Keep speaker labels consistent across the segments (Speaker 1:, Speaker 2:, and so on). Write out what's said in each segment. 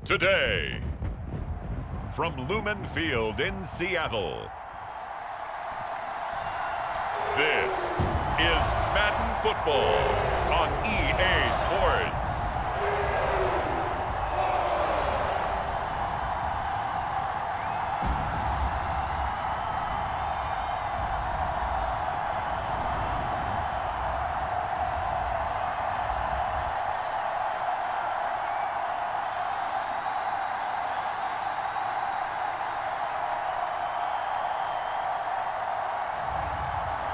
Speaker 1: today. From Lumen Field in Seattle, this is Madden Football on EA Sports.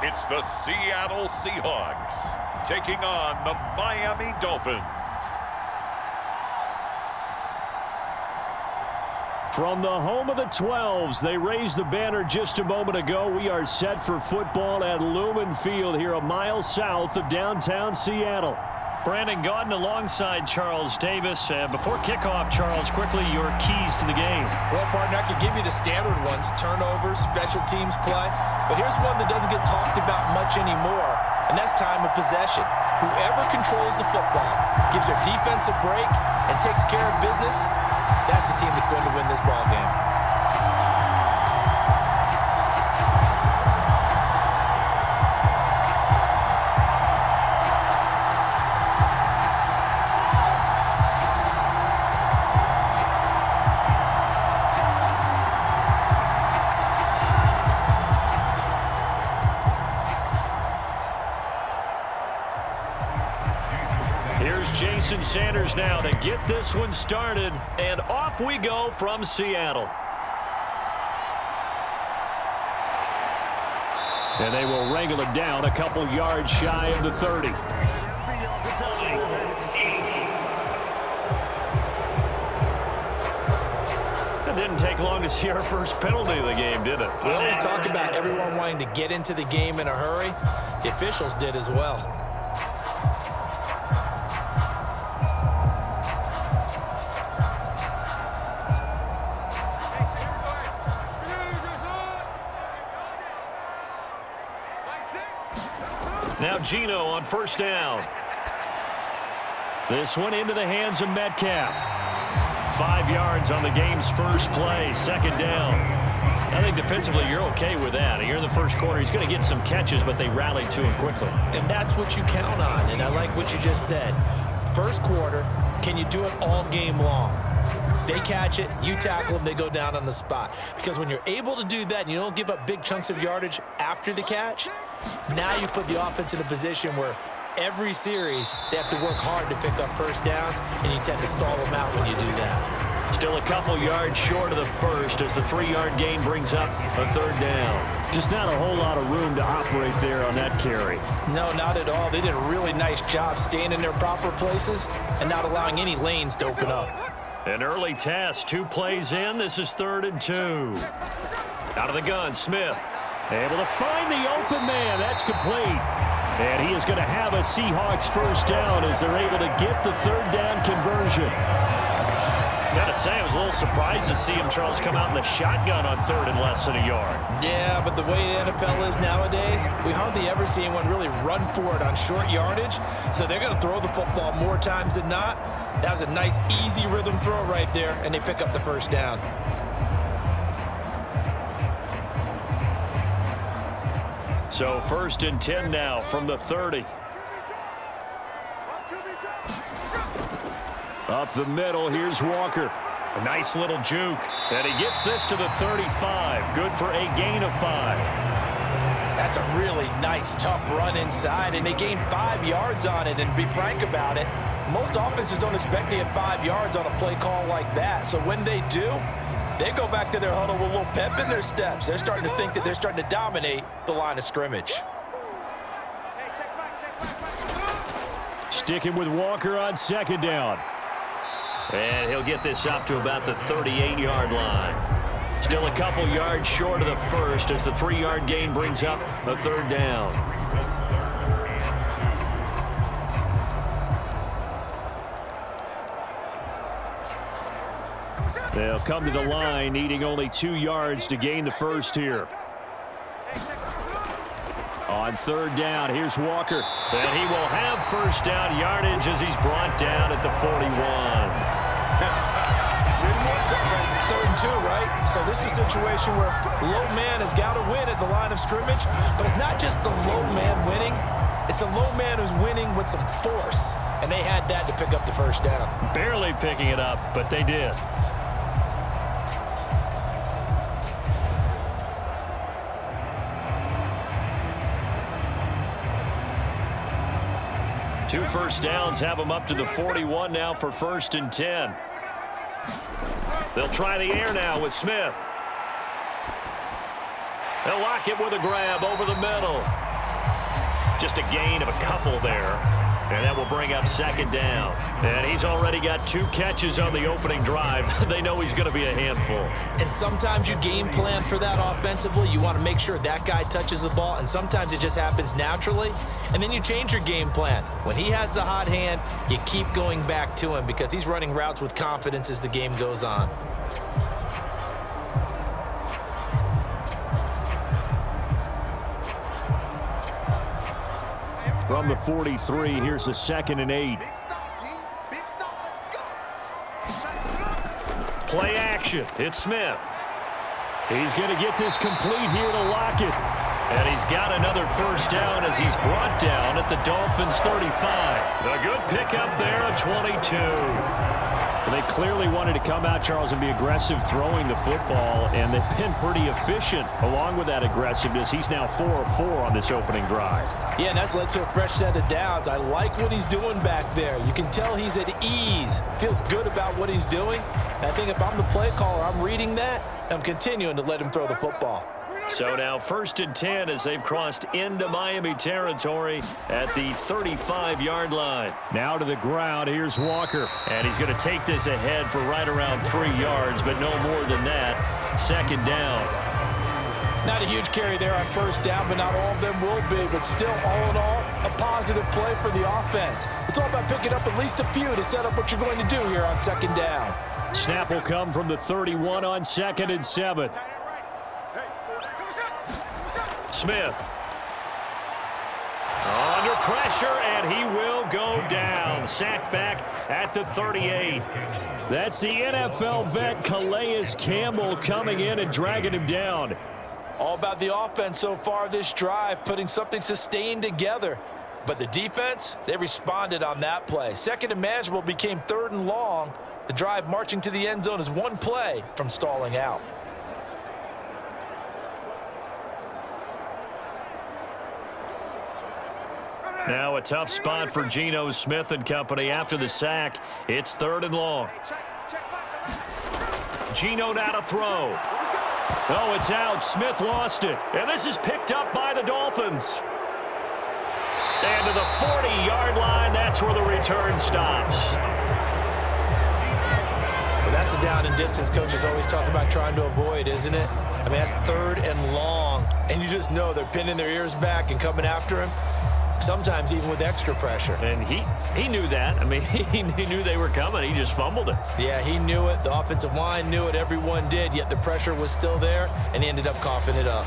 Speaker 1: It's the Seattle Seahawks taking on the Miami Dolphins.
Speaker 2: From the home of the 12s, they raised the banner just a moment ago. We are set for football at Lumen Field here a mile south of downtown Seattle.
Speaker 3: Brandon Gaudin alongside Charles Davis. Before kickoff, Charles, quickly your keys to the game.
Speaker 4: Well, partner, I could give you the standard ones, turnovers, special teams play. But here's one that doesn't get talked about much anymore, and that's time of possession. Whoever controls the football, gives their defense a break, and takes care of business, that's the team that's going to win this ball game.
Speaker 2: Jason Sanders now to get this one started, and off we go from Seattle. And they will wrangle it down a couple yards shy of the 30. It didn't take long to see our first penalty of the game, did it?
Speaker 4: We always talk about everyone wanting to get into the game in a hurry. The officials did as well.
Speaker 2: Now Geno on first down. This one into the hands of Metcalf. 5 yards on the game's first play, second down. I think defensively you're okay with that. Here in the first quarter, he's going to get some catches, but they rallied to him quickly.
Speaker 4: And that's what you count on, and I like what you just said. First quarter, can you do it all game long? They catch it, you tackle them, they go down on the spot. Because when you're able to do that and you don't give up big chunks of yardage after the catch, now you put the offense in a position where every series they have to work hard to pick up first downs, and you tend to stall them out when you do that.
Speaker 2: Still a couple yards short of the first as the 3-yard gain brings up a third down. Just not a whole lot of room to operate there on that carry.
Speaker 4: No, not at all. They did a really nice job staying in their proper places and not allowing any lanes to open up.
Speaker 2: An early test, 2 plays in. This is 3rd and 2. Out of the gun, Smith. Able to find the open man. That's complete. And he is going to have a Seahawks first down as they're able to get the 3rd down conversion. Got to say, I was a little surprised to see him, Charles, come out in the shotgun on 3rd and less than a yard.
Speaker 4: Yeah, but the way the NFL is nowadays, we hardly ever see anyone really run for it on short yardage. So they're going to throw the football more times than not. That was a nice, easy rhythm throw right there, and they pick up the first down.
Speaker 2: So 1st and 10 now from the 30. Up the middle, here's Walker. A nice little juke. And he gets this to the 35. Good for a gain of 5.
Speaker 4: That's a really nice, tough run inside, and they gained 5 yards on it. And to be frank about it, most offenses don't expect to get 5 yards on a play call like that. So when they do, they go back to their huddle with a little pep in their steps. They're starting to think that they're starting to dominate the line of scrimmage.
Speaker 2: Sticking with Walker on 2nd down. And he'll get this up to about the 38-yard line. Still a couple yards short of the first as the 3-yard gain brings up a 3rd down. They'll come to the line, needing only 2 yards to gain the first here. On 3rd down, here's Walker. And he will have first down yardage as he's brought down at the 41.
Speaker 4: right? So this is a situation where low man has got to win at the line of scrimmage, but it's not just the low man winning. It's the low man who's winning with some force, and they had that to pick up the first down.
Speaker 2: Barely picking it up, but they did. Two first downs have them up to the 41 now for 1st and 10. They'll try the air now with Smith. They'll lock it with a grab over the middle. Just a gain of a couple there. And that will bring up 2nd down. And he's already got 2 catches on the opening drive. They know he's going to be a handful.
Speaker 4: And sometimes you game plan for that offensively. You want to make sure that guy touches the ball, and sometimes it just happens naturally. And then you change your game plan. When he has the hot hand, you keep going back to him because he's running routes with confidence as the game goes on.
Speaker 2: From the 43, here's a 2nd and 8. Play action. It's Smith. He's going to get this complete here to lock it. And he's got another first down as he's brought down at the Dolphins' 35. A good pickup there at 22. They clearly wanted to come out, Charles, and be aggressive throwing the football, and they've been pretty efficient along with that aggressiveness. He's now 4 of 4 on this opening drive.
Speaker 4: Yeah, and that's led to a fresh set of downs. I like what he's doing back there. You can tell he's at ease. Feels good about what he's doing. And I think if I'm the play caller, I'm reading that, and I'm continuing to let him throw the football.
Speaker 2: So now 1st and 10 as they've crossed into Miami territory at the 35-yard line. Now to the ground. Here's Walker. And he's going to take this ahead for right around 3 yards, but no more than that. 2nd down.
Speaker 4: Not a huge carry there on 1st down, but not all of them will be. But still, all in all, a positive play for the offense. It's all about picking up at least a few to set up what you're going to do here on 2nd down.
Speaker 2: Snap will come from the 31 on 2nd and 7. Smith. Under pressure, and he will go down. Sacked back at the 38. That's the NFL vet Calais Campbell coming in and dragging him down.
Speaker 4: All about the offense so far this drive, putting something sustained together. But the defense, they responded on that play. 2nd and manageable became 3rd and long. The drive marching to the end zone is 1 play from stalling out.
Speaker 2: Now a tough spot for Geno Smith and company after the sack. It's 3rd and long. Geno now to throw. Oh, it's out. Smith lost it. And this is picked up by the Dolphins. And to the 40-yard line, that's where the return stops.
Speaker 4: Well, that's a down and distance coaches always talk about trying to avoid, isn't it? I mean, that's 3rd and long. And you just know they're pinning their ears back and coming after him. Sometimes even with extra pressure.
Speaker 2: And he knew that. I mean, he knew they were coming. He just fumbled it.
Speaker 4: Yeah, he knew it. The offensive line knew it. Everyone did, yet the pressure was still there, and he ended up coughing it up.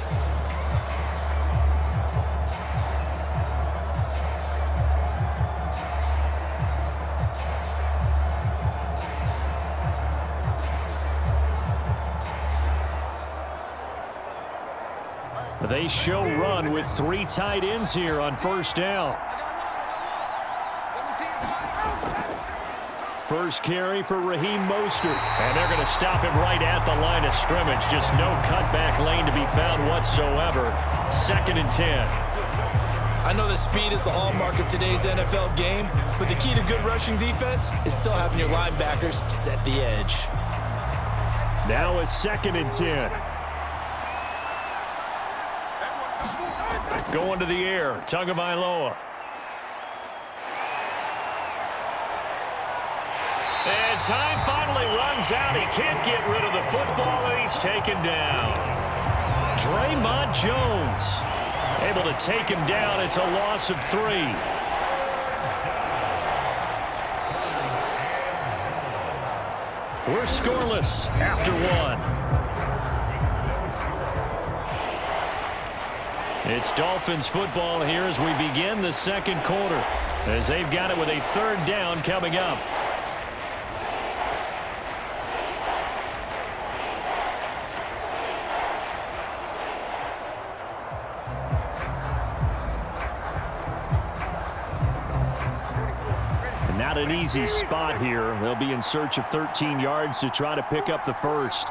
Speaker 2: They show run with 3 tight ends here on 1st down. First carry for Raheem Mostert. And they're going to stop him right at the line of scrimmage. Just no cutback lane to be found whatsoever. 2nd and 10.
Speaker 4: I know that speed is the hallmark of today's NFL game, but the key to good rushing defense is still having your linebackers set the edge.
Speaker 2: Now a 2nd and 10. Going to the air, Tagovailoa. And time finally runs out. He can't get rid of the football, and he's taken down. Draymond Jones able to take him down. It's a loss of 3. We're scoreless after 1. It's Dolphins football here as we begin the 2nd quarter, as they've got it with a 3rd down coming up. not an easy spot here. They'll be in search of 13 yards to try to pick up the first.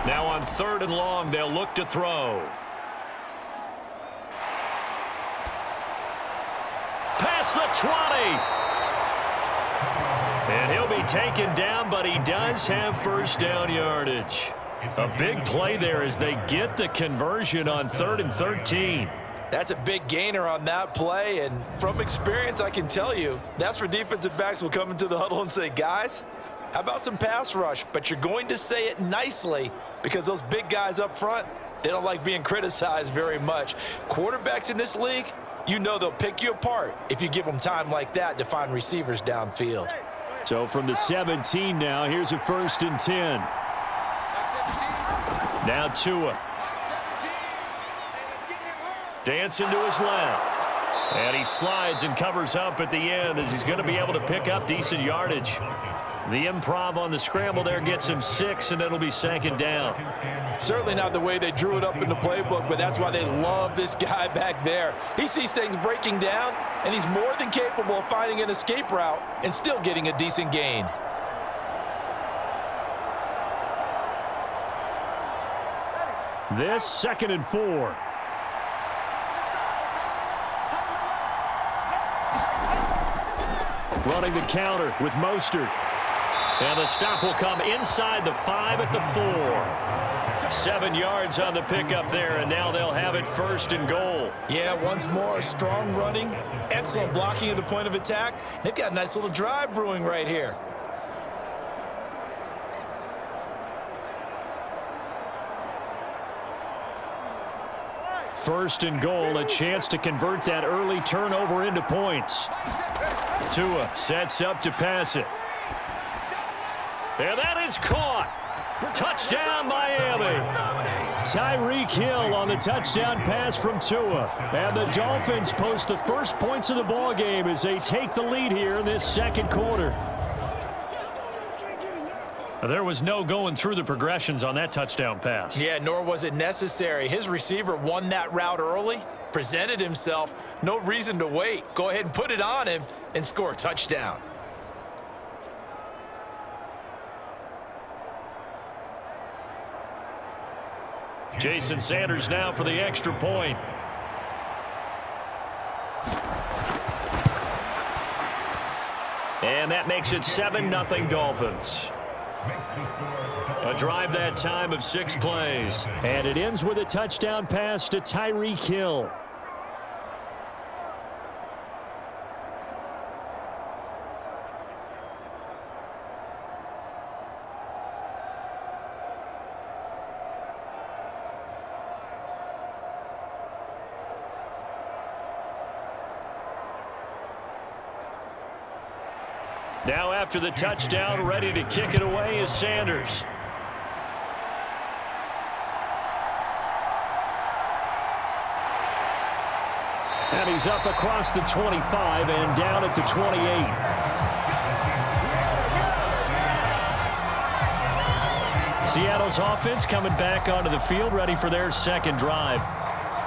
Speaker 3: Now on 3rd and long, they'll look to throw. Past the 20. And he'll be taken down, but he does have first down yardage. A big play there as they get the conversion on 3rd and 13.
Speaker 4: That's a big gainer on that play, and from experience, I can tell you, that's where defensive backs will come into the huddle and say, guys, how about some pass rush? But you're going to say it nicely because those big guys up front, they don't like being criticized very much. Quarterbacks in this league, you know they'll pick you apart if you give them time like that to find receivers downfield.
Speaker 2: So from the 17 now, here's a 1st and 10. Now Tua. Dancing to his left. And he slides and covers up at the end as he's going to be able to pick up decent yardage. The improv on the scramble there gets him 6, and it'll be 2nd down.
Speaker 4: Certainly not the way they drew it up in the playbook, but that's why they love this guy back there. He sees things breaking down, and he's more than capable of finding an escape route and still getting a decent gain.
Speaker 2: This 2nd and 4. Running the counter with Mostert. And the stop will come inside the 5 at the 4. 7 yards on the pickup there, and now they'll have it 1st and goal.
Speaker 4: Yeah, once more, strong running, excellent blocking at the point of attack. They've got a nice little drive brewing right here.
Speaker 2: First and goal, a chance to convert that early turnover into points. Tua sets up to pass it. And that is caught. Touchdown, Miami. Tyreek Hill on the touchdown pass from Tua. And the Dolphins post the first points of the ballgame as they take the lead here in this 2nd quarter.
Speaker 3: There was no going through the progressions on that touchdown pass.
Speaker 4: Yeah, nor was it necessary. His receiver won that route early, presented himself, no reason to wait. Go ahead and put it on him and score a touchdown.
Speaker 3: Jason Sanders now for the extra point.
Speaker 2: And that makes it 7-0 Dolphins. A drive that time of 6 plays. And it ends with a touchdown pass to Tyreek Hill. Now after the touchdown, ready to kick it away is Sanders. And he's up across the 25 and down at the 28. Seattle's offense coming back onto the field, ready for their 2nd drive.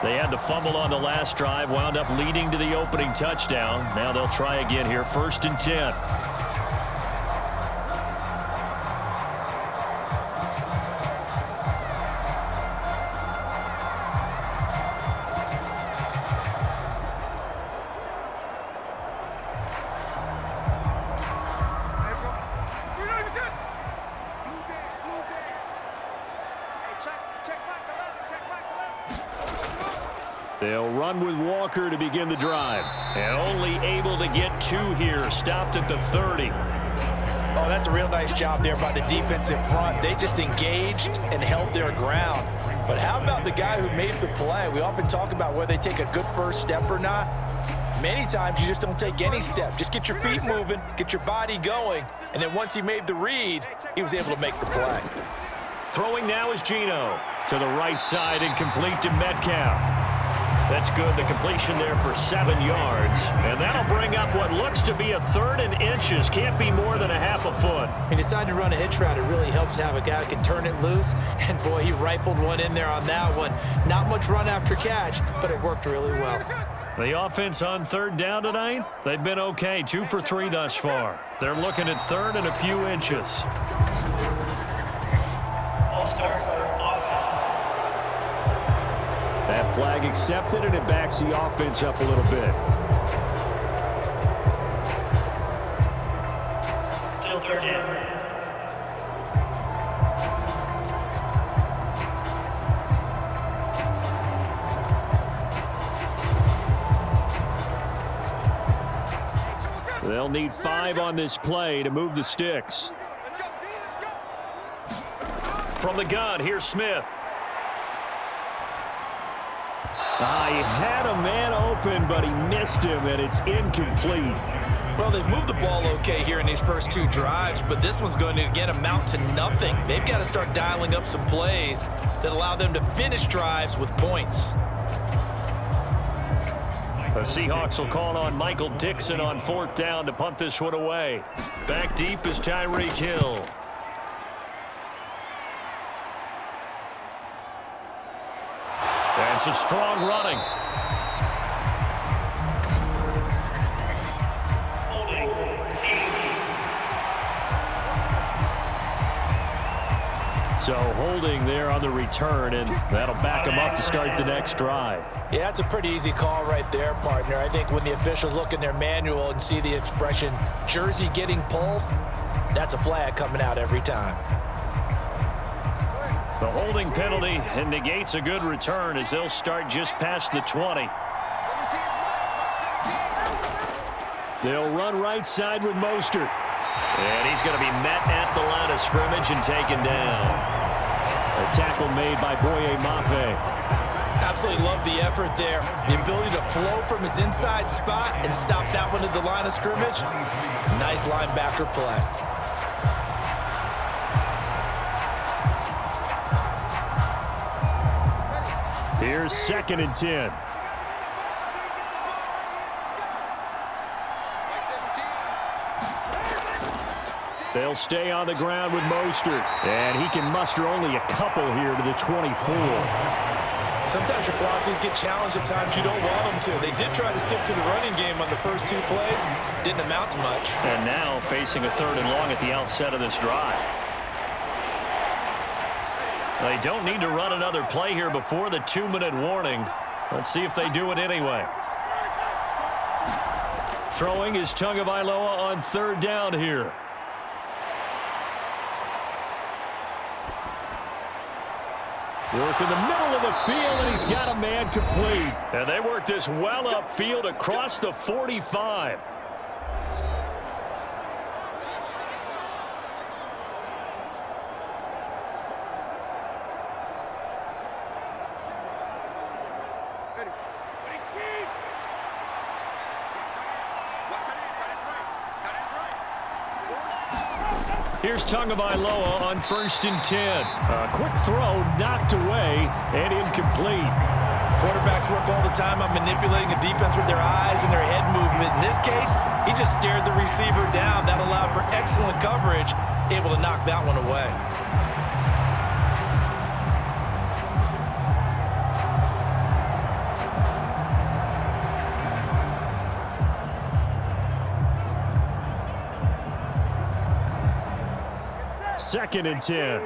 Speaker 2: They had the fumble on the last drive, wound up leading to the opening touchdown. Now they'll try again here, 1st and 10. They'll run with Walker to begin the drive. And only able to get 2 here. Stopped at the 30.
Speaker 4: Oh, that's a real nice job there by the defensive front. They just engaged and held their ground. But how about the guy who made the play? We often talk about whether they take a good first step or not. Many times you just don't take any step. Just get your feet moving, get your body going, and then once he made the read, he was able to make the play.
Speaker 2: Throwing now is Geno. To the right side and complete to Metcalf. That's good. The completion there for 7 yards. And that'll bring up what looks to be a 3rd and inches. Can't be more than a half a foot.
Speaker 4: He decided to run a hitch route. It really helps to have a guy who can turn it loose. And, boy, he rifled one in there on that one. Not much run after catch, but it worked really well.
Speaker 2: The offense on third down tonight, they've been okay. 2 for 3 thus far. They're looking at third and a few inches. That flag accepted, and it backs the offense up a little bit.
Speaker 3: Still third down.
Speaker 2: They'll need 5 on this play to move the sticks. From the gun, here's Smith. He had a man open, but he missed him, and it's incomplete.
Speaker 4: Well, they've moved the ball okay here in these first 2 drives, but this one's going to, again, amount to nothing. They've got to start dialing up some plays that allow them to finish drives with points.
Speaker 2: The Seahawks will call on Michael Dixon on 4th down to punt this one away. Back deep is Tyreek Hill. And some strong running. So holding there on the return, and that'll back them up to start the next drive.
Speaker 4: Yeah, that's a pretty easy call right there, partner. I think when the officials look in their manual and see the expression, jersey getting pulled, that's a flag coming out every time.
Speaker 2: The holding penalty and negates a good return as they'll start just past the 20. They'll run right side with Mostert. And he's going to be met at the line of scrimmage and taken down. A tackle made by Boye Mafe.
Speaker 4: Absolutely love the effort there. The ability to flow from his inside spot and stop that one at the line of scrimmage. Nice linebacker play.
Speaker 2: Here's 2nd and 10. They'll stay on the ground with Mostert. And he can muster only a couple here to the 24.
Speaker 4: Sometimes your philosophies get challenged at times you don't want them to. They did try to stick to the running game on the first 2 plays. Didn't amount to much.
Speaker 2: And now facing a 3rd and long at the outset of this drive. They don't need to run another play here before the 2-minute warning. Let's see if they do it anyway. Throwing is Tagovailoa on 3rd down here. Work in the middle of the field, and he's got a man complete. And they work this well upfield across the 45. Here's Tagovailoa on 1st and 10. A quick throw knocked away and incomplete.
Speaker 4: Quarterbacks work all the time on manipulating a defense with their eyes and their head movement. In this case, he just stared the receiver down. That allowed for excellent coverage, able to knock that one away.
Speaker 2: Second and 10.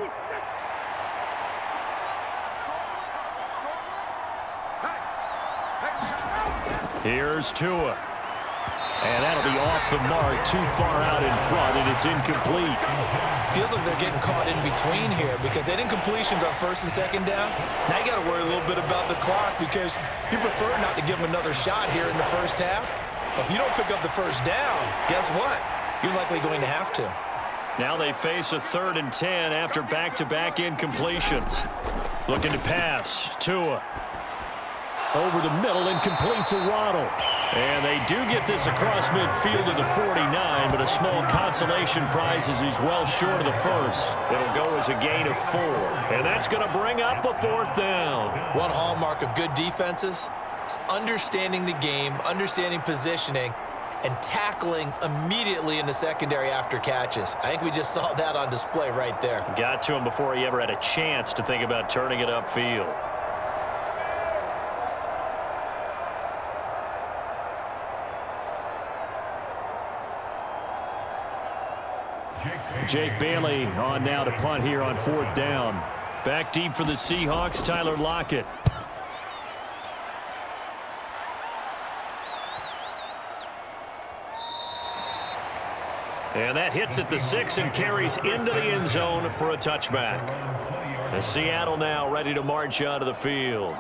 Speaker 2: Here's Tua. And that'll be off the mark, too far out in front, and it's incomplete.
Speaker 4: Feels like they're getting caught in between here because they had incompletions on 1st and 2nd down. Now you got to worry a little bit about the clock because you prefer not to give them another shot here in the first half. But if you don't pick up the 1st down, guess what? You're likely going to have to.
Speaker 2: Now they face a 3rd and 10 after back-to-back incompletions. Looking to pass. Tua. Over the middle and complete to Waddle. And they do get this across midfield to the 49, but a small consolation prize as he's well short of the 1st. It'll go as a gain of 4. And that's going to bring up a 4th down.
Speaker 4: One hallmark of good defenses is understanding the game, understanding positioning, and tackling immediately in the secondary after catches. I think we just saw that on display right there.
Speaker 2: Got to him before he ever had a chance to think about turning it upfield. Jake Bailey on now to punt here on 4th down. Back deep for the Seahawks, Tyler Lockett. And that hits at the 6 and carries into the end zone for a touchback. The Seattle now ready to march out of the field.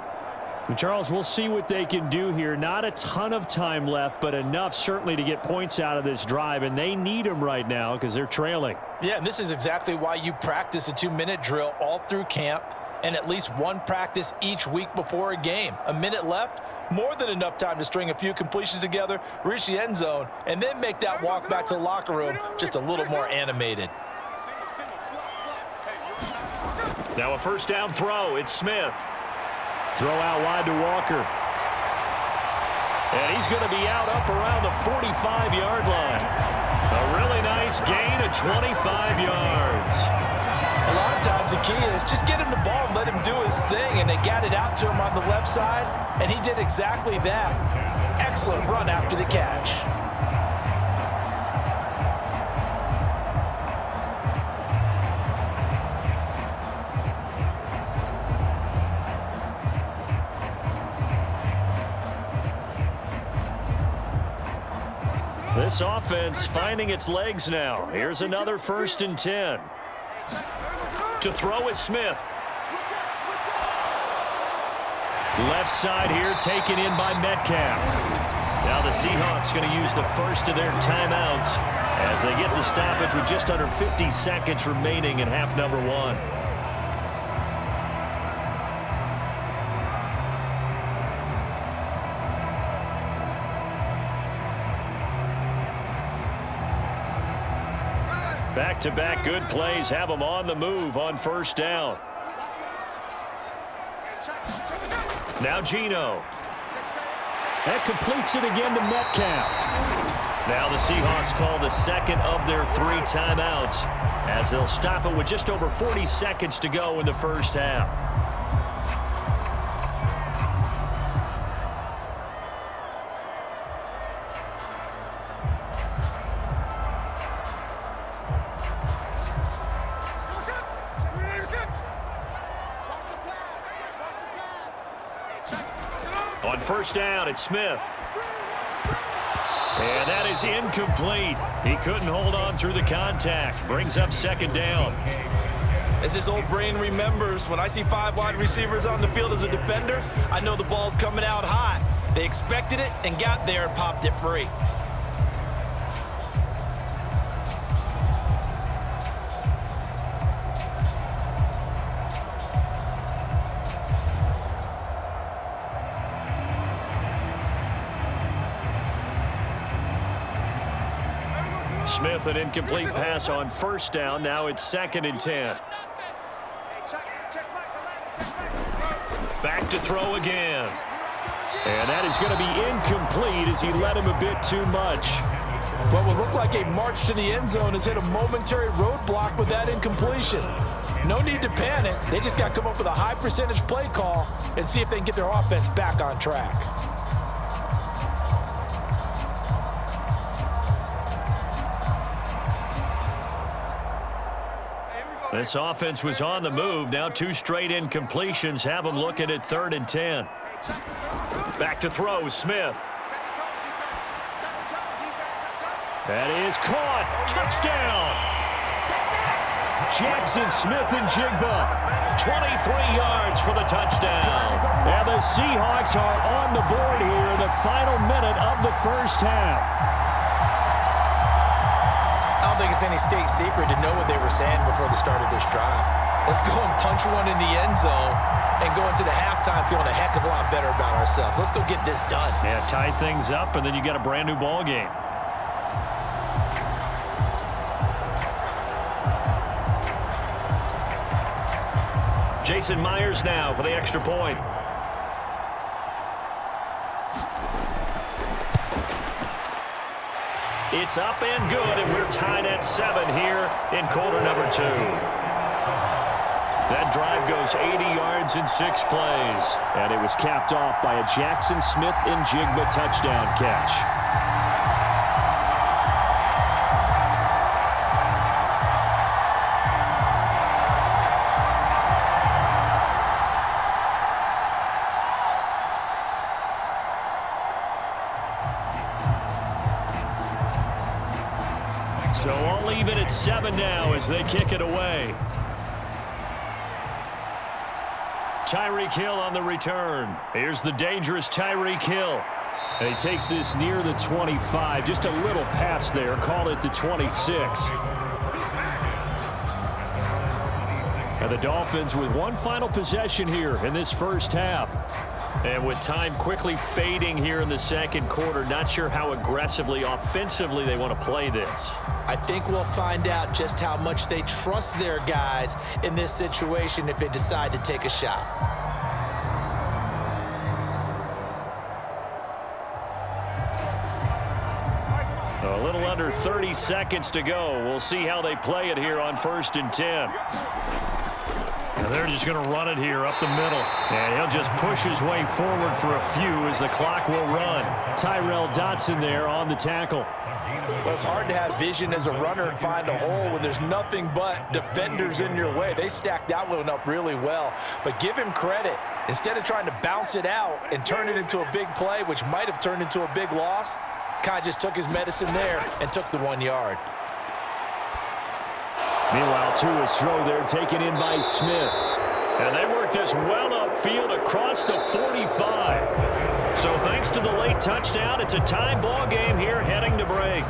Speaker 3: Charles, we'll see what they can do here. Not a ton of time left, but enough certainly to get points out of this drive, and they need them right now because they're trailing.
Speaker 4: Yeah, and this is exactly why you practice a 2-minute drill all through camp and at least one practice each week before a game. A minute left, more than enough time to string a few completions together, reach the end zone, and then make that walk back to the locker room just a little more animated.
Speaker 2: Now a first down throw. It's Smith.
Speaker 3: Throw out wide to Walker.
Speaker 2: And he's going to be out up around the 45-yard line. A really nice gain of 25 yards.
Speaker 4: A lot of times the key is just get him the ball and let him do his thing, and they got it out to him on the left side, and he did exactly that. Excellent run after the catch.
Speaker 2: This offense finding its legs now. Here's another 1st and 10. To throw is Smith. Left side here taken in by Metcalf. Now the Seahawks going to use the first of their timeouts as they get the stoppage with just under 50 seconds remaining in half number 1. Back-to-back good plays have them on the move on 1st down. Now Geno.
Speaker 3: That completes it again to Metcalf.
Speaker 2: Now the Seahawks call the second of their 3 timeouts as they'll stop it with just over 40 seconds to go in the first half. On 1st down, it's Smith. And that is incomplete. He couldn't hold on through the contact. Brings up 2nd down.
Speaker 4: As his old brain remembers, when I see 5 wide receivers on the field as a defender, I know the ball's coming out hot. They expected it and got there and popped it free.
Speaker 2: Smith, an incomplete pass on 1st down. Now it's 2nd and 10. Back to throw again.
Speaker 3: And that is going to be incomplete as he led him a bit too much.
Speaker 4: What would look like a march to the end zone has hit a momentary roadblock with that incompletion. No need to panic. They just got to come up with a high percentage play call and see if they can get their offense back on track.
Speaker 2: This offense was on the move. Now 2 straight incompletions have them looking at 3rd and 10. Back to throw, Smith.
Speaker 3: That is caught. Touchdown. Jackson Smith and Jigba.
Speaker 2: 23 yards for the touchdown.
Speaker 3: And the Seahawks are on the board here in the final minute of the first half.
Speaker 4: I don't think it's any state secret to know what they were saying before the start of this drive. Let's go and punch one in the end zone and go into the halftime feeling a heck of a lot better about ourselves. Let's go get this done.
Speaker 2: Yeah, tie things up, and then you got a brand new ball game. Jason Myers now for the extra point. It's up and good, and we're tied at 7 here in quarter number 2. That drive goes 80 yards in 6 plays.
Speaker 3: And it was capped off by a Jackson Smith and Jigba touchdown catch. in at 7 now as they kick it away. Tyreek Hill on the return. Here's the dangerous Tyreek Hill. And he takes this near the 25. Just a little pass there. Call it the 26. And the Dolphins with one final possession here in this first half. And with time quickly fading here in the second quarter, not sure how aggressively, offensively they want to play this.
Speaker 4: I think we'll find out just how much they trust their guys in this situation if they decide to take a shot.
Speaker 3: A little under 30 seconds to go. We'll see how they play it here on 1st and 10.
Speaker 2: And they're just going to run it here up the middle. And he'll just push his way forward for a few as the clock will run. Tyrell Dotson there on the tackle.
Speaker 4: Well, it's hard to have vision as a runner and find a hole when there's nothing but defenders in your way. They stacked that one up really well. But give him credit. Instead of trying to bounce it out and turn it into a big play, which might have turned into a big loss, kind of just took his medicine there and took the 1 yard.
Speaker 2: Meanwhile, Tua's throw there taken in by Smith.
Speaker 3: And they work this well upfield across the 45. So thanks to the late touchdown, it's a tie ball game here heading to break.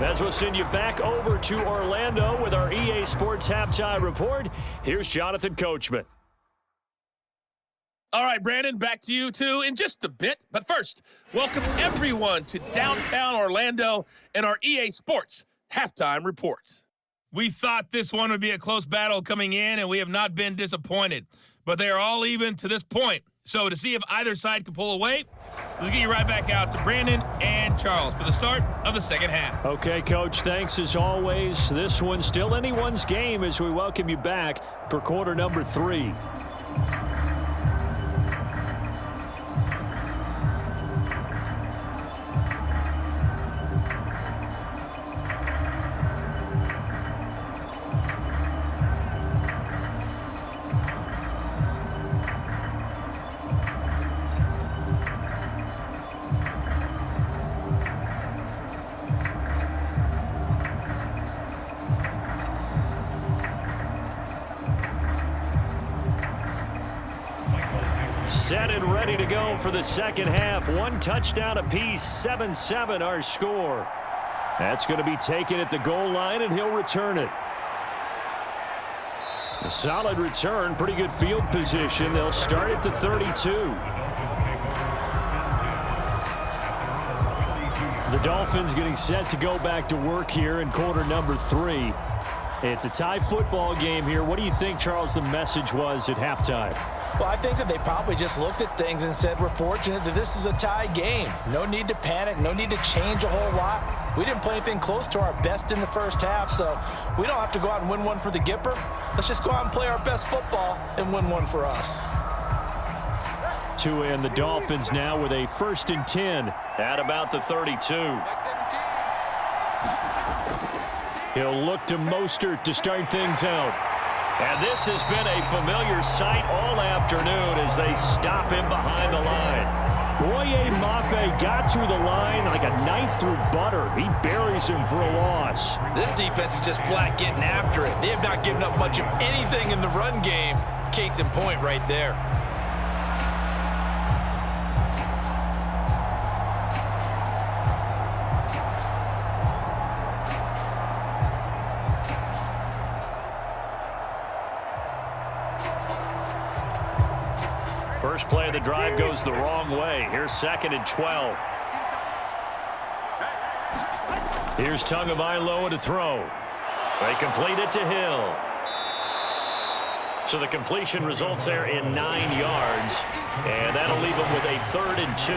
Speaker 3: As we'll send you back over to Orlando with our EA Sports Halftime Report, here's Jonathan Coachman.
Speaker 5: All right, Brandon, back to you, too, in just a bit. But first, welcome everyone to downtown Orlando and our EA Sports Halftime Report. We thought this one would be a close battle coming in, and we have not been disappointed. But they are all even to this point. So to see if either side can pull away, let's get you right back out to Brandon and Charles for the start of the second half.
Speaker 2: Okay, Coach, thanks as always. This one's still anyone's game as we welcome you back for quarter number 3.
Speaker 3: Set and ready to go for the second half. One touchdown apiece, 7-7 our score.
Speaker 2: That's going to be taken at the goal line, and he'll return it. A solid return, pretty good field position. They'll start at the 32. The Dolphins getting set to go back to work here in quarter number 3. It's a tie football game here. What do you think, Charles, the message was at halftime?
Speaker 4: Well, I think that they probably just looked at things and said, we're fortunate that this is a tie game. No need to panic, no need to change a whole lot. We didn't play anything close to our best in the first half, so we don't have to go out and win one for the Gipper. Let's just go out and play our best football and win one for us.
Speaker 2: Tua and the Dolphins now with a 1st and 10
Speaker 3: at about the 32.
Speaker 2: He'll look to Mostert to start things out.
Speaker 3: And this has been a familiar sight all afternoon as they stop him behind the line.
Speaker 2: Boye Mafe got through the line like a knife through butter. He buries him for a loss.
Speaker 4: This defense is just flat getting after it. They have not given up much of anything in the run game. Case in point right there.
Speaker 3: First play of the drive goes the wrong way. Here's 2nd and 12. Here's Tagovailoa to throw. They complete it to Hill. So the completion results there in 9 yards. And that'll leave them with a 3rd and 2.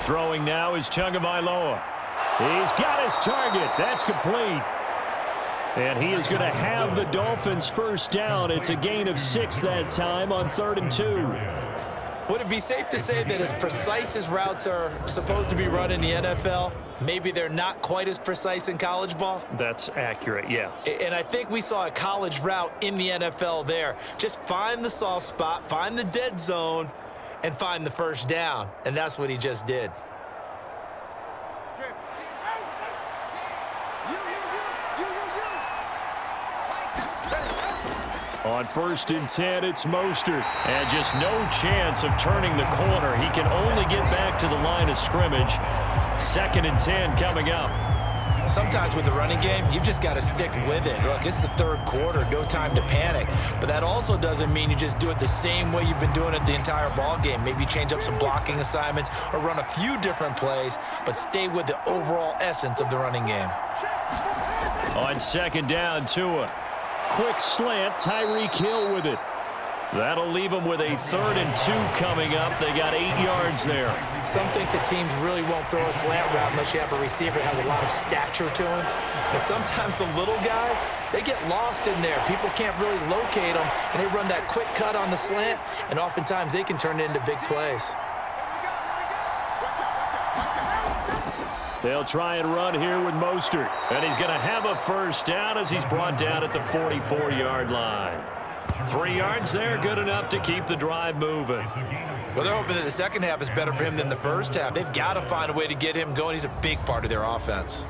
Speaker 3: Throwing now is Tagovailoa.
Speaker 2: He's got his target. That's complete. And he is going to have the Dolphins first down. It's a gain of 6 that time on 3rd and 2.
Speaker 4: Would it be safe to say that as precise as routes are supposed to be run in the NFL, maybe they're not quite as precise in college ball?
Speaker 2: That's accurate, yeah.
Speaker 4: And I think we saw a college route in the NFL there. Just find the soft spot, find the dead zone, and find the first down. And that's what he just did.
Speaker 2: On 1st and 10, it's Mostert. And just no chance of turning the corner. He can only get back to the line of scrimmage. 2nd and 10 coming up.
Speaker 4: Sometimes with the running game, you've just got to stick with it. Look, it's the 3rd quarter, no time to panic. But that also doesn't mean you just do it the same way you've been doing it the entire ball game. Maybe change up some blocking assignments or run a few different plays, but stay with the overall essence of the running game.
Speaker 2: On 2nd down, Tua. Quick slant, Tyreek Hill with it. That'll leave them with a 3rd and 2 coming up. They got 8 yards there.
Speaker 4: Some think that teams really won't throw a slant route unless you have a receiver that has a lot of stature to him. But sometimes the little guys, they get lost in there. People can't really locate them, and they run that quick cut on the slant, and oftentimes they can turn it into big plays.
Speaker 2: They'll try and run here with Mostert. And he's going to have a first down as he's brought down at the 44-yard line. 3 yards there, good enough to keep the drive moving.
Speaker 4: Well, they're hoping that the second half is better for him than the first half. They've got to find a way to get him going. He's a big part of their offense.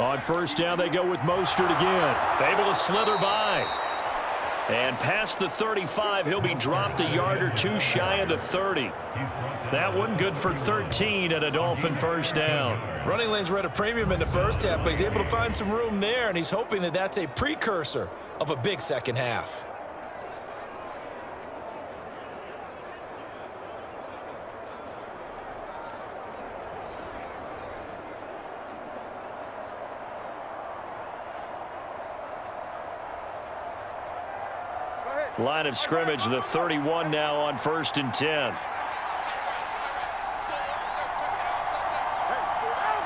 Speaker 2: On 1st down, they go with Mostert again. Able to slither by. And past the 35, he'll be dropped a yard or 2 shy of the 30. That one good for 13 at a Dolphin first down.
Speaker 4: Running lanes were at a premium in the first half, but he's able to find some room there, and he's hoping that that's a precursor of a big second half.
Speaker 2: Line of scrimmage, the 31 now on 1st and 10.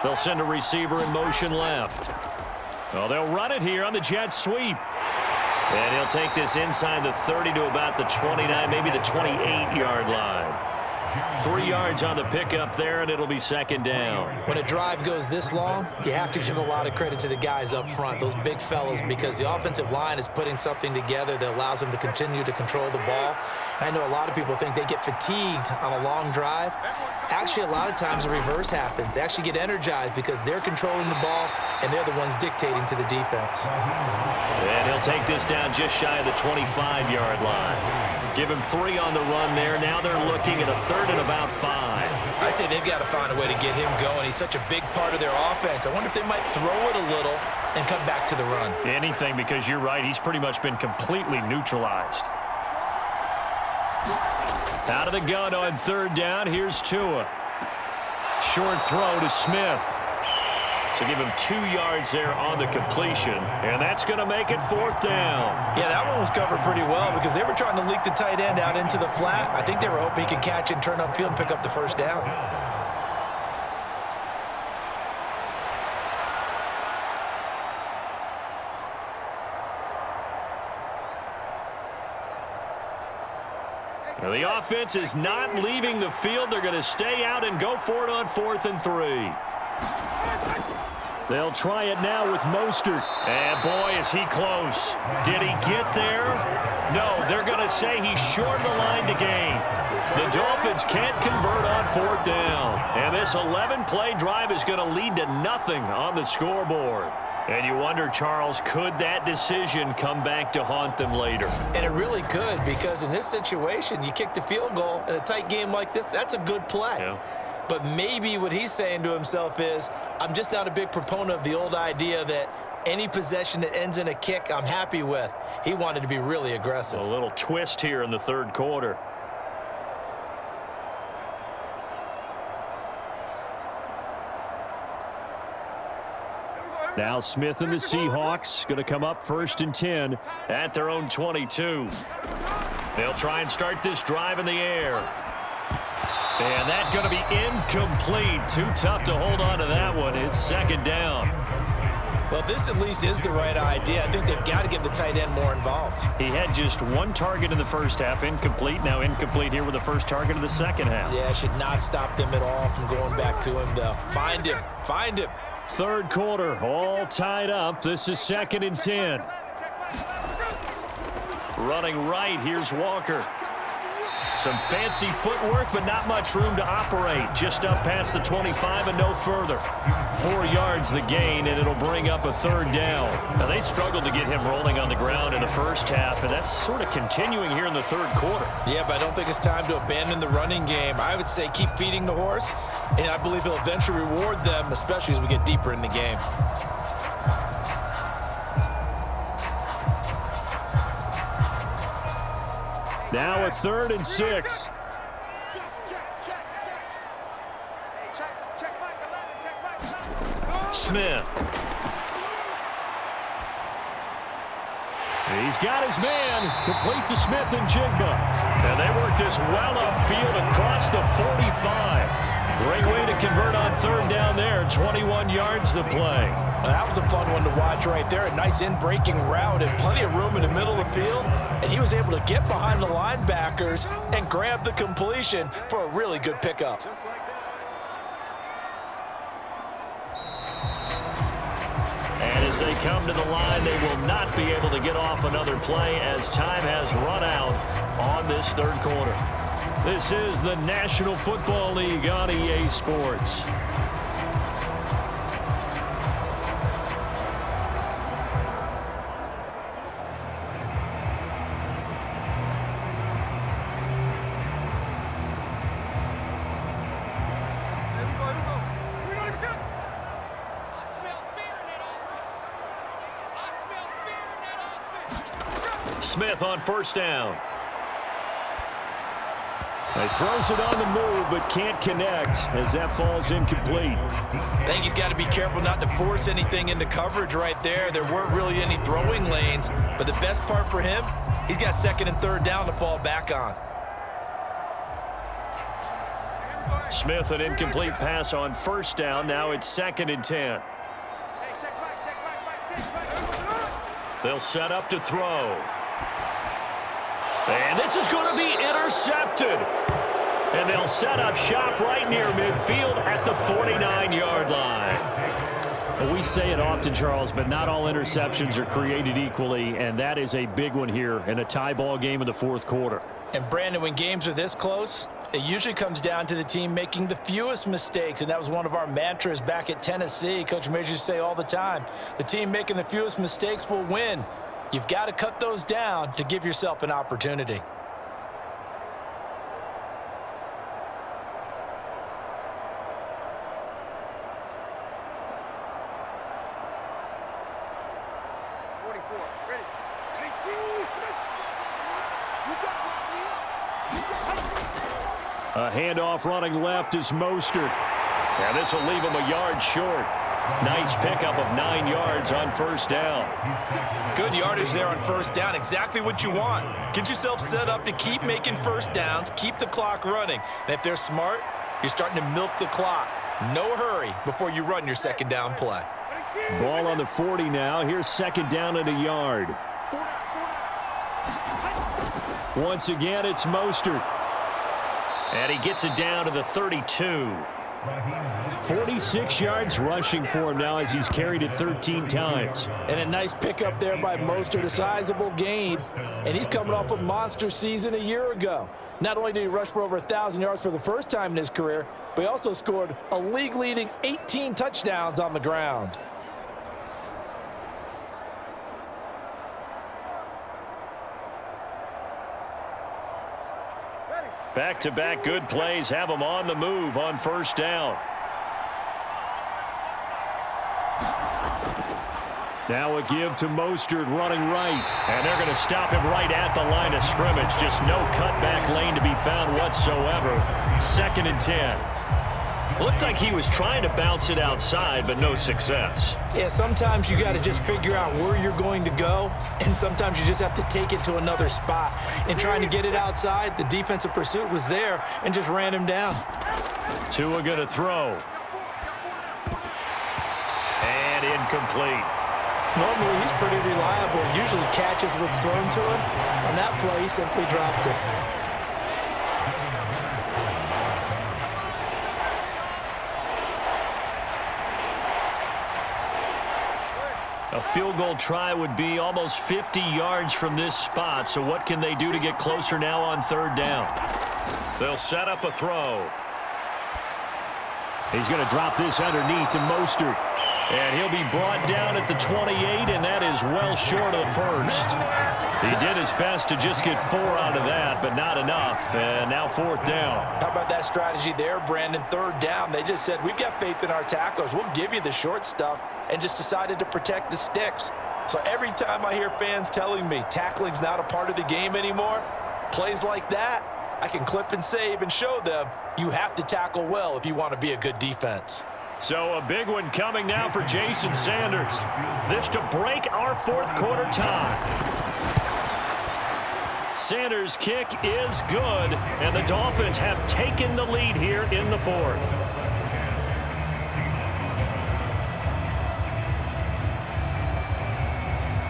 Speaker 2: They'll send a receiver in motion left. Well, they'll run it here on the jet sweep. And he'll take this inside the 30 to about the 29, maybe the 28-yard line. 3 yards on the pickup there, and it'll be 2nd down.
Speaker 4: When a drive goes this long, you have to give a lot of credit to the guys up front, those big fellas, because the offensive line is putting something together that allows them to continue to control the ball. I know a lot of people think they get fatigued on a long drive. Actually, a lot of times the reverse happens. They actually get energized because they're controlling the ball, and they're the ones dictating to the defense.
Speaker 2: And he'll take this down just shy of the 25-yard line. Give him 3 on the run there. Now they're looking at a 3rd and about 5.
Speaker 4: I'd say they've got to find a way to get him going. He's such a big part of their offense. I wonder if they might throw it a little and come back to the run.
Speaker 2: Anything, because you're right. He's pretty much been completely neutralized. Out of the gun on 3rd down. Here's Tua. Short throw to Smith. So give him 2 yards there on the completion, and that's going to make it 4th down.
Speaker 4: Yeah, that one was covered pretty well because they were trying to leak the tight end out into the flat. I think they were hoping he could catch it and turn upfield and pick up the first down.
Speaker 2: Now the offense is not leaving the field. They're going to stay out and go for it on 4th and 3. They'll try it now with Mostert. And boy, is he close. Did he get there? No, they're going to say he's short of the line to gain. The Dolphins can't convert on 4th down. And this 11-play drive is going to lead to nothing on the scoreboard. And you wonder, Charles, could that decision come back to haunt them later?
Speaker 4: And it really could, because in this situation, you kick the field goal in a tight game like this, that's a good play.
Speaker 2: Yeah.
Speaker 4: But maybe what he's saying to himself is, I'm just not a big proponent of the old idea that any possession that ends in a kick I'm happy with. He wanted to be really aggressive.
Speaker 2: A little twist here in the 3rd quarter. Now Smith and the Seahawks going to come up 1st and 10
Speaker 3: at their own 22. They'll try and start this drive in the air. And that's going to be incomplete. Too tough to hold on to that one. It's 2nd down.
Speaker 4: Well, this at least is the right idea. I think they've got to get the tight end more involved.
Speaker 2: He had just 1 target in the first half, incomplete. Now incomplete here with the first target of the second half.
Speaker 4: Yeah, should not stop them at all from going back to him, though. Find him. Find him.
Speaker 2: 3rd quarter, all tied up. This is 2nd and 10.
Speaker 3: Running right, here's Walker. Some fancy footwork, but not much room to operate. Just up past the 25 and no further.
Speaker 2: 4 yards the gain, and it'll bring up a 3rd down.
Speaker 3: Now, they struggled to get him rolling on the ground in the first half, and that's sort of continuing here in the 3rd quarter.
Speaker 4: Yeah, but I don't think it's time to abandon the running game. I would say keep feeding the horse, and I believe he'll eventually reward them, especially as we get deeper in the game.
Speaker 2: Now a 3rd and 6.
Speaker 3: Smith.
Speaker 2: He's got his man. Complete to Smith and Jigba.
Speaker 3: And they work this well upfield across the 45. Great way to convert on 3rd down there. 21 yards to play.
Speaker 4: That was a fun one to watch right there. A nice in-breaking route and plenty of room in the middle of the field. And he was able to get behind the linebackers and grab the completion for a really good pickup.
Speaker 3: And as they come to the line, they will not be able to get off another play as time has run out on this 3rd quarter.
Speaker 2: This is the National Football League on EA Sports.
Speaker 3: Smith on 1st down.
Speaker 2: He throws it on the move, but can't connect as that falls incomplete.
Speaker 4: I think he's got to be careful not to force anything into coverage right there. There weren't really any throwing lanes, but the best part for him, he's got 2nd and 3rd down to fall back on.
Speaker 3: Smith, an incomplete pass on 1st down. Now it's 2nd and 10. They'll set up to throw. And this is going to be intercepted. And they'll set up shop right near midfield at the 49-yard line.
Speaker 2: Well, we say it often, Charles, but not all interceptions are created equally, and that is a big one here in a tie ball game in the 4th quarter.
Speaker 4: And, Brandon, when games are this close, it usually comes down to the team making the fewest mistakes, and that was one of our mantras back at Tennessee. Coach Major used to say all the time, the team making the fewest mistakes will win. You've got to cut those down to give yourself an opportunity.
Speaker 2: A handoff running left is Mostert.
Speaker 3: And this will leave him a yard short. Nice pickup of 9 yards on 1st down.
Speaker 4: Good yardage there on 1st down. Exactly what you want. Get yourself set up to keep making 1st downs, keep the clock running. And if they're smart, you're starting to milk the clock. No hurry before you run your 2nd down play.
Speaker 2: Ball on the 40 now. Here's 2nd down and a yard. Once again, it's Mostert.
Speaker 3: And he gets it down to the 32.
Speaker 2: 46 yards rushing for him now as he's carried it 13 times.
Speaker 4: And a nice pickup there by Mostert, a sizable gain. And he's coming off a monster season a year ago. Not only did he rush for over 1,000 yards for the first time in his career, but he also scored a league-leading 18 touchdowns on the ground.
Speaker 3: Back-to-back good plays have him on the move on 1st down.
Speaker 2: Now a give to Mostert running right.
Speaker 3: And they're going to stop him right at the line of scrimmage. Just no cutback lane to be found whatsoever. 2nd and 10.
Speaker 2: Looked like he was trying to bounce it outside, but no success.
Speaker 4: Yeah, sometimes you got to just figure out where you're going to go, and sometimes you just have to take it to another spot. And trying to get it outside, the defensive pursuit was there and just ran him down.
Speaker 2: Tua going to throw. And incomplete.
Speaker 4: Normally, he's pretty reliable. Usually catches what's thrown to him. On that play, he simply dropped it.
Speaker 2: A field goal try would be almost 50 yards from this spot, so what can they do to get closer now on third down? They'll set up a throw. He's going to drop this underneath to Mostert. And he'll be brought down at the 28, and that is well short of the first. He did his best to just get 4 out of that, but not enough. And now fourth down.
Speaker 4: How about that strategy there, Brandon? Third down. They just said, we've got faith in our tackles. We'll give you the short stuff, and just decided to protect the sticks. So every time I hear fans telling me tackling's not a part of the game anymore, plays like that, I can clip and save and show them you have to tackle well if you want to be a good defense.
Speaker 2: So a big one coming now for Jason Sanders. This to break our fourth quarter tie. Sanders' kick is good, and the Dolphins have taken the lead here in the fourth.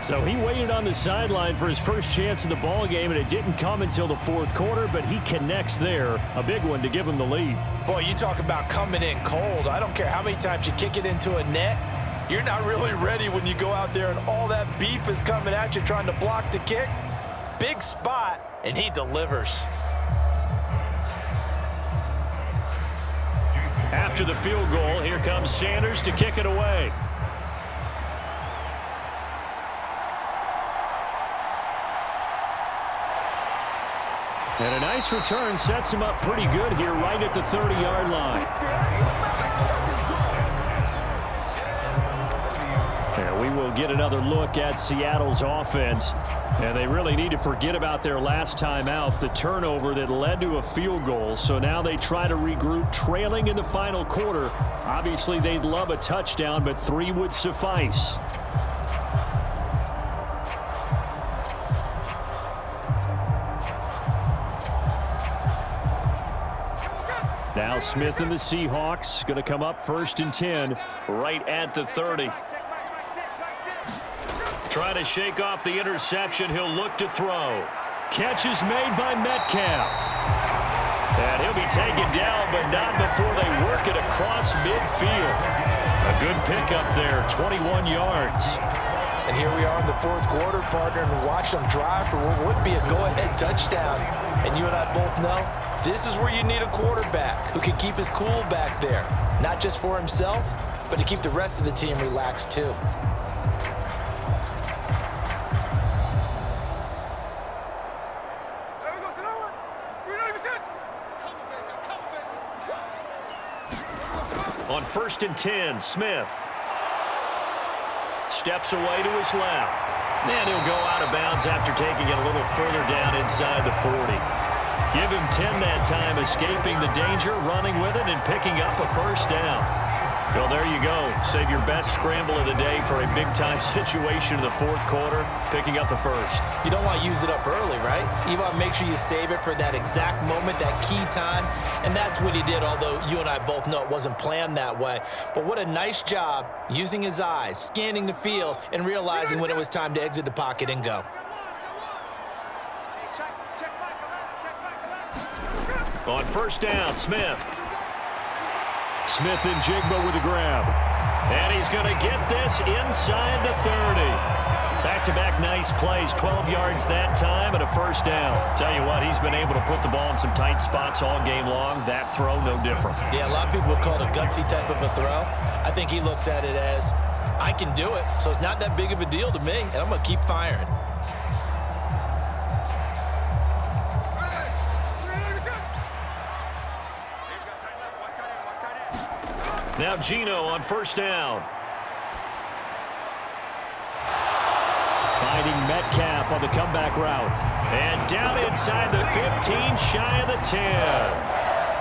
Speaker 2: So he waited on the sideline for his first chance in the ball game, and it didn't come until the fourth quarter, but he connects there. A big one to give him the lead.
Speaker 4: Boy, you talk about coming in cold. I don't care how many times you kick it into a net. You're not really ready when you go out there and all that beef is coming at you trying to block the kick. Big spot, and he delivers.
Speaker 2: After the field goal, here comes Sanders to kick it away. And a nice return sets him up pretty good here right at the 30-yard line. And we will get another look at Seattle's offense. And they really need to forget about their last time out, the turnover that led to a field goal. So now they try to regroup, trailing in the final quarter. Obviously, they'd love a touchdown, but 3 would suffice. Now Smith and the Seahawks going to come up 1st and 10 right at the 30. Trying to shake off the interception. He'll look to throw. Catch is made by Metcalf. And he'll be taken down, but not before they work it across midfield. A good pickup there, 21 yards.
Speaker 4: And here we are in the fourth quarter, partner, and watch them drive for what would be a go-ahead touchdown. And you and I both know this is where you need a quarterback who can keep his cool back there. Not just for himself, but to keep the rest of the team relaxed too.
Speaker 2: On 1st and 10, Smith steps away to his left. And he'll go out of bounds after taking it a little further down inside the 40. Give him 10 that time, escaping the danger, running with it, and picking up a first down. Well, there you go. Save your best scramble of the day for a big-time situation in the fourth quarter, picking up the first.
Speaker 4: You don't want to use it up early, right? You want to make sure you save it for that exact moment, that key time, and that's what he did, although you and I both know it wasn't planned that way. But what a nice job using his eyes, scanning the field, and realizing when it was time to exit the pocket and go.
Speaker 2: On 1st down, Smith. Smith and Jigba with a grab. And he's going to get this inside the 30. Back-to-back nice plays, 12 yards that time and a first down. Tell you what, he's been able to put the ball in some tight spots all game long. That throw, no different.
Speaker 4: Yeah, a lot of people would call it a gutsy type of a throw. I think he looks at it as, I can do it, so it's not that big of a deal to me, and I'm going to keep firing.
Speaker 2: Now Geno on 1st down. Finding Metcalf on the comeback route. And down inside the 15, shy of the 10.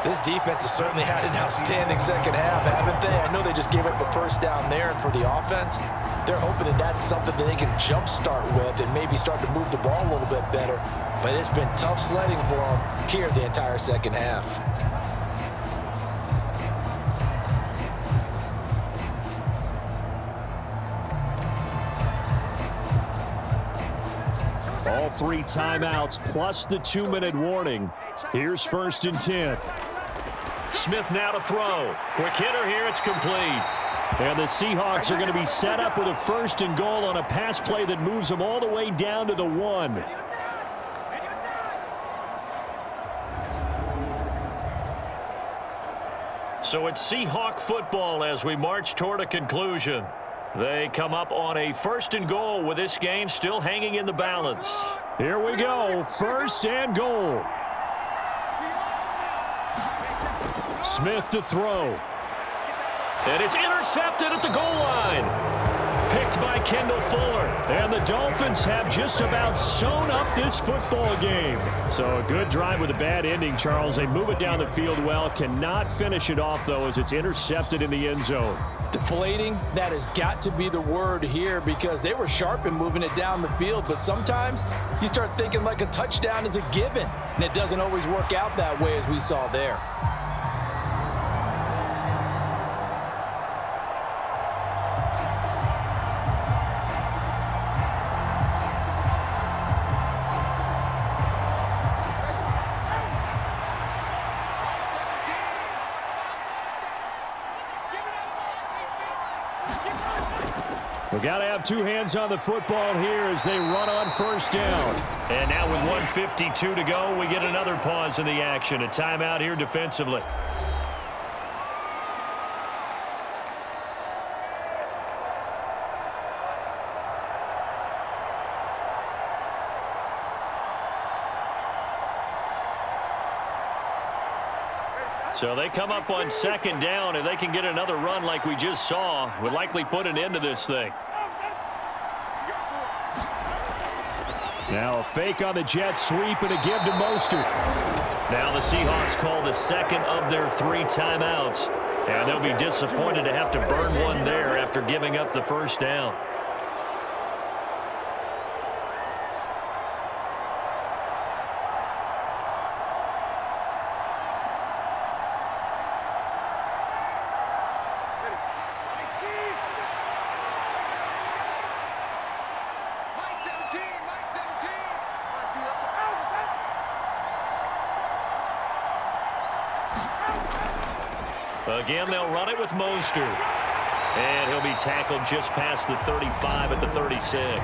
Speaker 4: This defense has certainly had an outstanding second half, haven't they? I know they just gave up a first down there, and for the offense, they're hoping that that's something that they can jumpstart with and maybe start to move the ball a little bit better. But it's been tough sledding for them here the entire second half.
Speaker 2: All 3 timeouts plus the 2-minute warning. Here's 1st and 10. Smith now to throw. Quick hitter here. It's complete. And the Seahawks are going to be set up with a 1st and goal on a pass play that moves them all the way down to the 1. So it's Seahawk football as we march toward a conclusion. They come up on a 1st and goal with this game still hanging in the balance. Here we go. 1st and goal. Smith to throw. And it's intercepted at the goal line. Picked by Kendall Fuller. And the Dolphins have just about sewn up this football game. So a good drive with a bad ending, Charles. They move it down the field well. Cannot finish it off, though, as it's intercepted in the end zone.
Speaker 4: Deflating, that has got to be the word here because they were sharp in moving it down the field. But sometimes you start thinking like a touchdown is a given. And it doesn't always work out that way as we saw there.
Speaker 2: We've got to have 2 hands on the football here as they run on 1st down. And now with 1:52 to go, we get another pause in the action. A timeout here defensively. So they come up on 2nd down, and they can get another run like we just saw. Would likely put an end to this thing. Now a fake on the jet sweep and a give to Mostert. Now the Seahawks call the 2nd of their 3 timeouts. And they'll be disappointed to have to burn one there after giving up the 1st down. Again, they'll run it with Mostert. And he'll be tackled just past the 35 at the 36.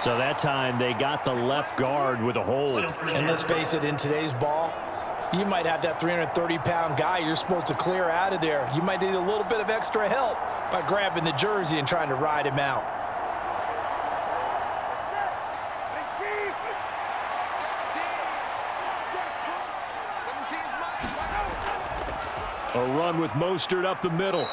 Speaker 2: So that time they got the left guard with a hold.
Speaker 4: And let's face it, in today's ball, you might have that 330-pound guy you're supposed to clear out of there. You might need a little bit of extra help by grabbing the jersey and trying to ride him out.
Speaker 2: A run with Mostert up the middle.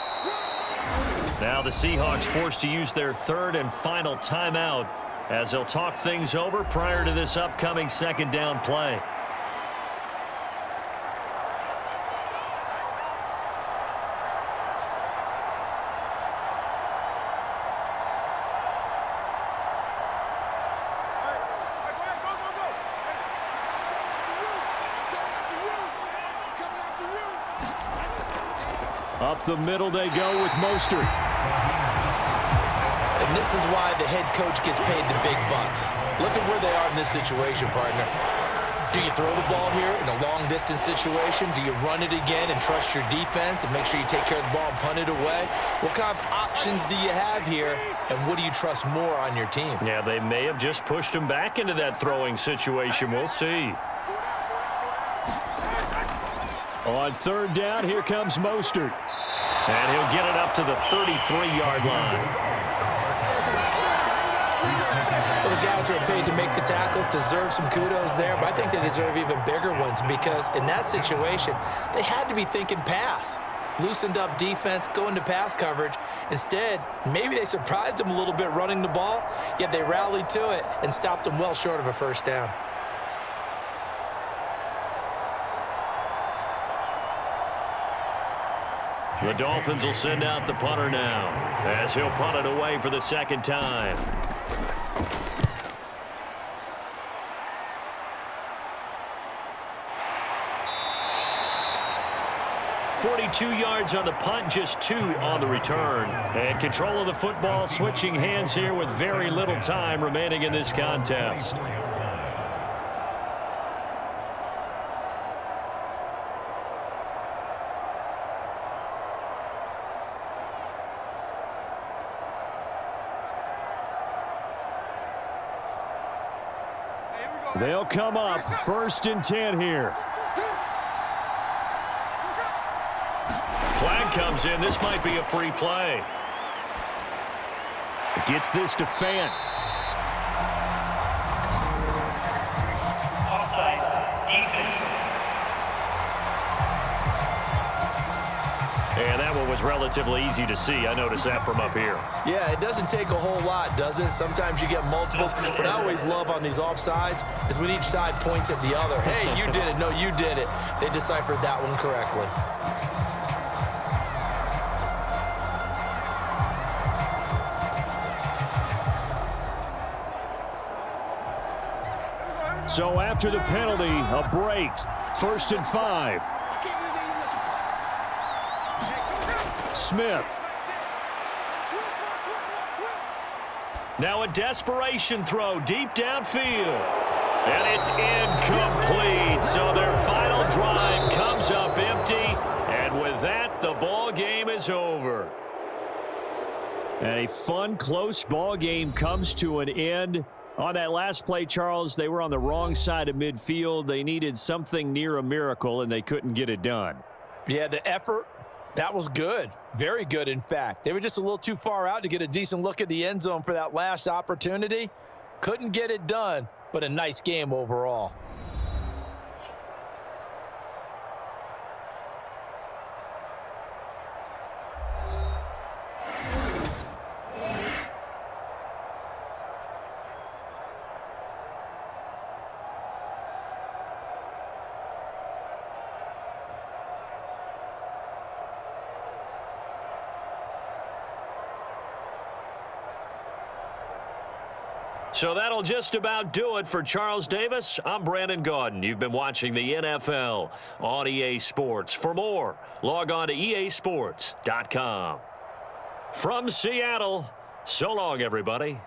Speaker 2: Now the Seahawks forced to use their 3rd and final timeout as they'll talk things over prior to this upcoming 2nd down play. Up the middle they go with Mostert.
Speaker 4: And this is why the head coach gets paid the big bucks. Look at where they are in this situation, partner. Do you throw the ball here in a long-distance situation? Do you run it again and trust your defense and make sure you take care of the ball and punt it away? What kind of options do you have here, and what do you trust more on your team?
Speaker 2: Yeah, they may have just pushed him back into that throwing situation. We'll see. On 3rd down, here comes Mostert. And he'll get it up to the 33-yard line.
Speaker 4: Well, the guys who are paid to make the tackles deserve some kudos there, but I think they deserve even bigger ones because in that situation, they had to be thinking pass. loosened up defense, go into pass coverage. Instead, maybe they surprised him a little bit running the ball, yet they rallied to it and stopped him well short of a first down.
Speaker 2: The Dolphins will send out the punter now, as he'll punt it away for the second time. .42 yards on the punt, just 2 on the return. And control of the football, switching hands here with very little time remaining in this contest. They'll come up 1st and 10 here. Flag comes in. This might be a free play. Gets this to Fant. And that one was relatively easy to see. I noticed that from up here.
Speaker 4: Yeah, it doesn't take a whole lot, does it? Sometimes you get multiples. What I always love on these offsides is when each side points at the other. Hey, you did it. No, you did it. They deciphered that one correctly.
Speaker 2: So after the penalty, a break. 1st and 5. Smith.
Speaker 3: Now a desperation throw deep downfield. And it's incomplete. So their final drive comes up empty. And with that, the ball game is over.
Speaker 2: And a fun, close ball game comes to an end. On that last play, Charles, they were on the wrong side of midfield. They needed something near a miracle, and they couldn't get it done.
Speaker 4: Yeah, the effort, that was good. Very good, in fact. They were just a little too far out to get a decent look at the end zone for that last opportunity. Couldn't get it done, but a nice game overall.
Speaker 3: So that'll just about do it for Charles Davis. I'm Brandon Gaudin. You've been watching the NFL on EA Sports. For more, log on to easports.com. From Seattle, so long, everybody.